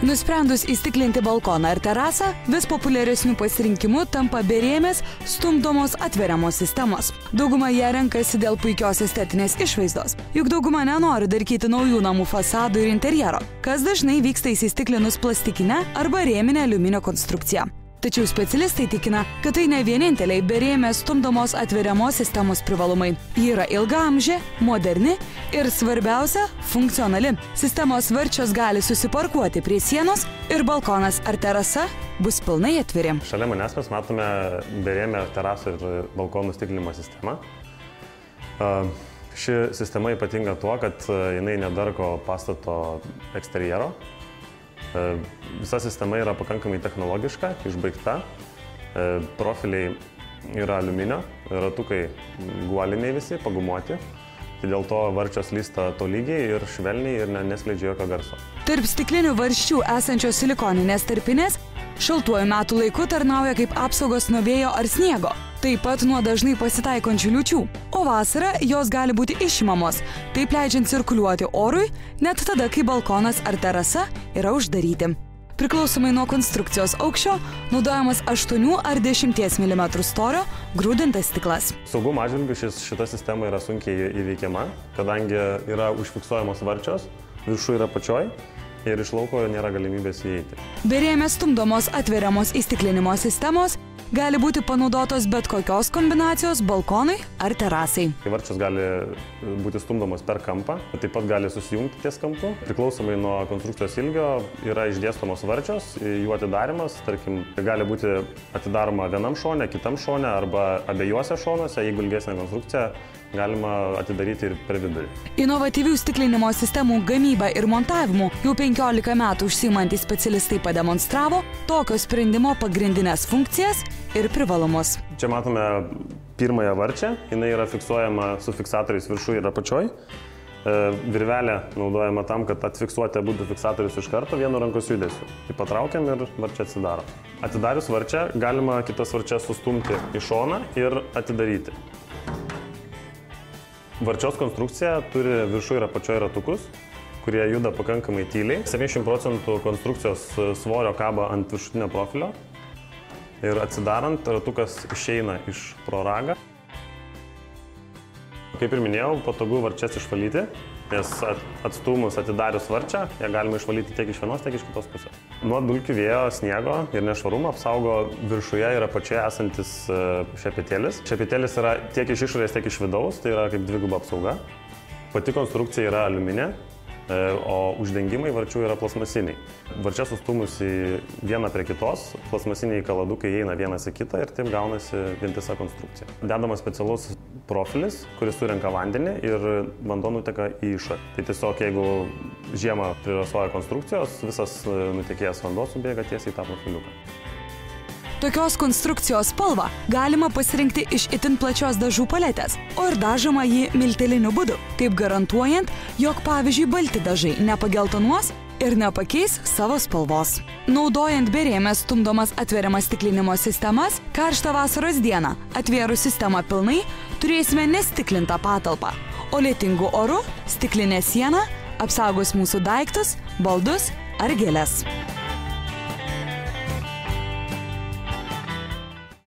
Nusprendus įstiklinti balkoną ar terasą, vis populiaresnių pasirinkimų tampa berėmės stumdomos atveriamos sistemos. Dauguma ją renkasi dėl puikios estetinės išvaizdos, juk dauguma nenori darkyti naujų namų fasadų ir interjero, kas dažnai vyksta įsistiklinus plastikinę arba rėminę aliuminio konstrukciją. Tačiau specialistai tikina, kad tai ne vieninteliai berėmės stumdomos atveriamos sistemos privalumai. Ji yra ilgaamžė, moderni ir svarbiausia – funkcionali. Sistemos varčios gali susiparkuoti prie sienos ir balkonas ar terasa bus pilnai atviri. Šalia manęs mes matome berėmę terasų ir balkonų stiklinimo sistemą. Ši sistema ypatinga tuo, kad jinai nedarko pastato eksterjero. Visa sistema yra pakankamai technologiška, išbaigta, profiliai yra aliuminio, ratukai guoliniai visi, pagumuoti, tai dėl to varčios lysta tolygiai ir švelniai ir neskleidžia jokio garso. Tarp stiklinių varščių esančios silikoninės tarpinės šaltuoju metų laiku tarnauja kaip apsaugos nuo vėjo ar sniego, taip pat nuo dažnai pasitaikančių liūčių, o vasarą jos gali būti išimamos, taip leidžiant cirkuliuoti orui, net tada, kai balkonas ar terasa yra uždaryti. Priklausomai nuo konstrukcijos aukščio, naudojamas 8 ar 10 mm storio grūdintas stiklas. Saugumo atžvilgiu šita sistema yra sunkiai įveikiama, kadangi yra užfiksuojamos varčios, viršų yra apačioj ir iš lauko nėra galimybės įeiti. Berėmės stumdomos atveriamos įstiklinimo sistemos gali būti panaudotos bet kokios kombinacijos balkonui ar terasai. Varčios gali būti stumdomos per kampą, taip pat gali susijungti ties kampu. Priklausomai nuo konstrukcijos ilgio yra išdėstomos varčios, jų atidarimas, tarkim, gali būti atidaroma vienam šone, kitam šone arba abiejose šonuose, jeigu ilgesnė konstrukcija, galima atidaryti ir per vidurį. Inovatyvių stiklinimo sistemų gamybą ir montavimu jau 15 metų užsiimantys specialistai pademonstravo tokio sprendimo pagrindinės funkcijas ir privalumus. Čia matome pirmąją varčią, jinai yra fiksuojama su fiksatoriais viršų ir apačioj. Virvelė naudojama tam, kad atfiksuoti abu fiksatorius iš karto vienu rankos judesiu. Tai patraukiam ir varčia atsidaro. Atidarius varčią galima kitas varčias sustumti į šoną ir atidaryti. Varčios konstrukcija turi viršų ir apačioj ratukus, kurie juda pakankamai tyliai. 70% konstrukcijos svorio kaba ant viršutinio profilio ir atsidarant ratukas išeina iš pro ragą. Kaip ir minėjau, patogu varčias išvalyti, nes atstūmus atidarius varčią, ją galima išvalyti tiek iš vienos, tiek iš kitos pusės. Nuo dulkių, vėjo, sniego ir nešvarumo apsaugo viršuje ir apačioje esantis šepetėlis. Šepetėlis yra tiek iš išorės, tiek iš vidaus, tai yra kaip dviguba apsauga. Pati konstrukcija yra aliuminė, o uždengimai varčių yra plasmasiniai. Varčias sustūmus į vieną prie kitos, plasmasiniai kaladukai įeina vienas į kitą ir taip gaunasi vientisa konstrukcija. Dedamas specialus profilis, kuris surenka vandenį ir vanduo nuteka į išorę. Tai tiesiog, jeigu žiemą prirasoja konstrukcijos, visas nutekėjęs vanduo subėga tiesiai į tą profiliuką. Tokios konstrukcijos spalvą galima pasirinkti iš itin plačios dažų paletės, o ir dažoma jį milteliniu būdu, taip garantuojant, jog pavyzdžiui balti dažai nepageltonuos ir nepakeis savo spalvos. Naudojant berėmės stumdomas atveriamas stiklinimo sistemas, karštą vasaros dieną atvėrus sistemą pilnai turėsime nestiklintą patalpą, o lietingu oru stiklinė siena apsaugos mūsų daiktus, baldus ar gėles.